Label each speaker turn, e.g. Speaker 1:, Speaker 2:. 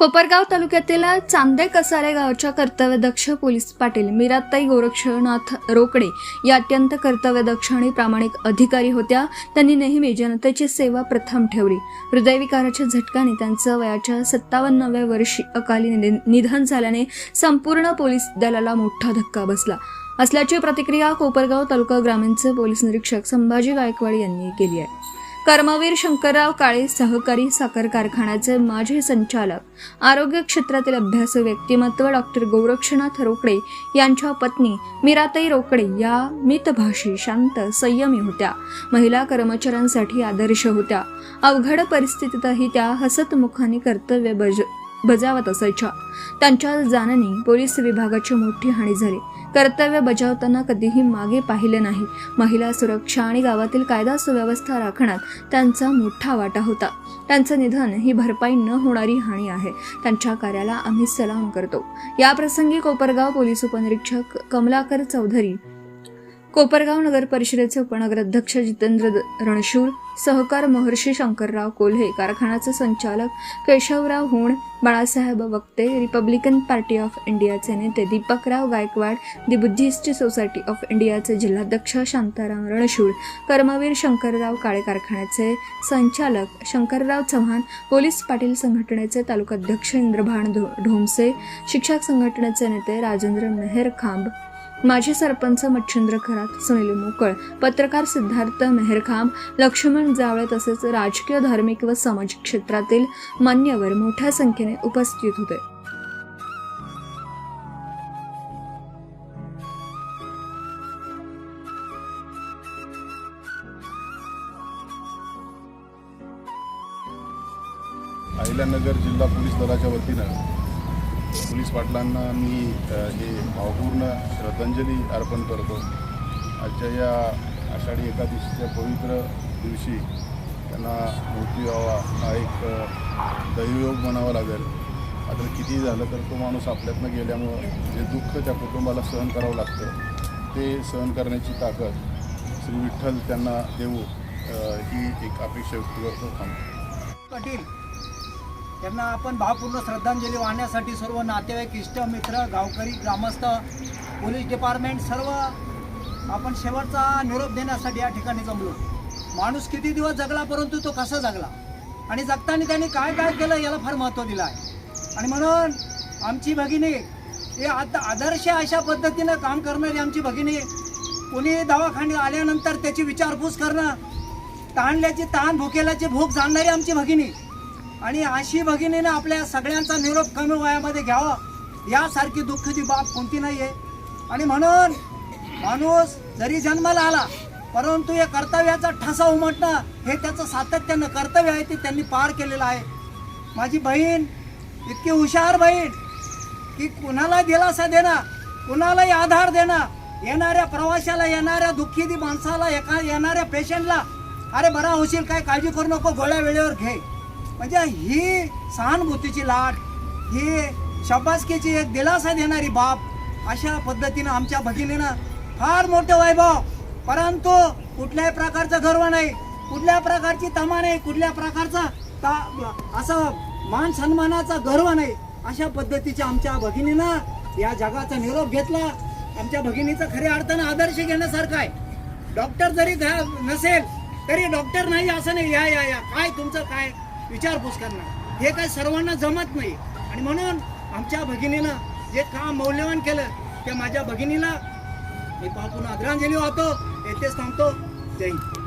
Speaker 1: कोपरगाव तालुक्यातील चांदे कसारे गावच्या कर्तव्यदक्ष पोलीस पाटील मीराताई गोरक्षनाथ रोकडे या अत्यंत कर्तव्यदक्ष आणि प्रामाणिक अधिकारी होत्या। त्यांनी नेहमी जनतेची सेवा प्रथम ठेवली। हृदयविकाराच्या झटक्याने त्यांचं वयाच्या 57व्या वर्षी अकाली निधन झाल्याने संपूर्ण पोलीस दलाला मोठा धक्का बसला असल्याची प्रतिक्रिया कोपरगाव तालुका ग्रामीणचे पोलीस निरीक्षक संभाजी गायकवाड यांनी केली आहे। कर्मवीर शंकरराव काळे सहकारी साखर कारखान्याचे माजी संचालक, आरोग्य क्षेत्रातील अभ्यासू व्यक्तिमत्व डॉक्टर गोरक्षनाथ रोकडे यांच्या पत्नी मीराताई रोकडे या मितभाषी, शांत, संयमी होत्या। महिला कर्मचाऱ्यांसाठी आदर्श होत्या। अवघड परिस्थितीतही त्या हसतमुखाने कर्तव्य बजावत असायच्या। त्यांच्या जाण्याने पोलीस विभागाची मोठी हानी झाली। कर्तव्य बजावताना कधीही मागे पाहिले नाही। महिला सुरक्षा आणि गावातील कायदा सुव्यवस्था राखण्यात त्यांचा मोठा वाटा होता। त्यांचं निधन ही भरपाई न होणारी हानी आहे। त्यांच्या कार्याला आम्ही सलाम करतो। या प्रसंगी कोपरगाव पोलीस उपनिरीक्षक कमलाकर चौधरी, कोपरगाव नगर परिषदेचे उपनगराध्यक्ष जितेंद्र रणशूर, सहकार महर्षी शंकरराव कोल्हे, कारखान्याचे संचालक केशवराव होण, बाळासाहेब वक्ते, रिपब्लिकन पार्टी ऑफ इंडियाचे नेते दीपकराव गायकवाड, दी बुद्धिस्ट सोसायटी ऑफ इंडियाचे जिल्हाध्यक्ष शांताराम रणशूर, कर्मवीर शंकरराव काळे कारखान्याचे संचालक शंकरराव चव्हाण, पोलीस पाटील संघटनेचे तालुकाध्यक्ष इंद्रभान ढोमसे, शिक्षक संघटनेचे नेते राजेंद्र मेहरखांब, माजी सरपंच मच्छिंद्र खरात, सुनील मोकळ, पत्रकार सिद्धार्थ मेहरखांब, लक्ष्मण जावळे तसेच राजकीय, धार्मिक व सामाजिक क्षेत्रातील मान्यवर मोठ्या संख्येने उपस्थित होते।
Speaker 2: अहिल्यानगर जिल्हा पोलीस दलाच्या वतीनं पोलीस पाटलांना मी हे भावपूर्ण श्रद्धांजली अर्पण करतो। आजच्या या आषाढी एकादशीच्या पवित्र दिवशी त्यांना मृत्यू यावा हा एक दैवयोग म्हणावा लागेल। आता किती झालं तर तो माणूस आपल्यातनं गेल्यामुळं जे दुःख त्या कुटुंबाला सहन करावं लागतं ते सहन करण्याची ताकद श्री विठ्ठल त्यांना देऊ ही एक अपेक्षा व्यक्त करतो।
Speaker 3: पाटील यांना आपण भावपूर्ण श्रद्धांजली वाहण्यासाठी सर्व नातेवाईक, इष्ट मित्र, गावकरी, ग्रामस्थ, पोलीस डिपार्टमेंट सर्व आपण शेवटचा निरोप देण्यासाठी या ठिकाणी जमलो। माणूस किती दिवस जगला, परंतु तो कसा जगला आणि जगताना त्यांनी काय काय केलं याला फार महत्त्व दिलं आहे। आणि म्हणून आमची भगिनी हे आता आदर्श अशा पद्धतीनं काम करणारी आमची भगिनी, कोणी दवाखान्यात आल्यानंतर त्याची विचारपूस करणं, ताणल्याची ताण, भुकेल्याची भूक जाणणारी आमची भगिनी, आणि अशी भगिनीनं आपल्या सगळ्यांचा निरोप कमी वयामध्ये घ्यावा यासारखी दुःखदी बाब कोणती नाही आहे। आणि म्हणून माणूस जरी जन्माला आला परंतु या कर्तव्याचा ठसा उमटणं हे त्याचं सातत्यानं कर्तव्य आहे, ते त्यांनी पार केलेलं आहे। माझी बहीण इतकी हुशार बहीण की कुणाला दिलासा देणं, कुणालाही आधार देणं, येणाऱ्या प्रवाशाला, येणाऱ्या दुःखी माणसाला, येणाऱ्या पेशंटला अरे बरा होशील, काय काळजी करू नको, गोळ्या वेळेवर घे, म्हणजे ही सहानुभूतीची लाट, ही शाबासकीची एक दिलासा देणारी बाब, अशा पद्धतीनं आमच्या भगिनीनं फार मोठं वैभव, परंतु कुठल्याही प्रकारचा गर्व नाही, कुठल्या प्रकारची तमा नाही, कुठल्या प्रकारचा असं मान सन्मानाचा गर्व नाही, अशा पद्धतीच्या आमच्या भगिनीनं या जगाचा निरोप घेतला। आमच्या भगिनीचा खऱ्या अर्थानं आदर्श घेण्यासारखा आहे। डॉक्टर जरी नसेल तरी डॉक्टर नाही असं नाही, या काय तुमचं काय विचारपूस करणार हे काय सर्वांना जमत नाही। आणि म्हणून आमच्या भगिनीनं जे काम मौल्यवान केलं त्या माझ्या भगिनीला मी पाहून आदरांजली वाहतो। येथेच थांबतो। जय हिंद।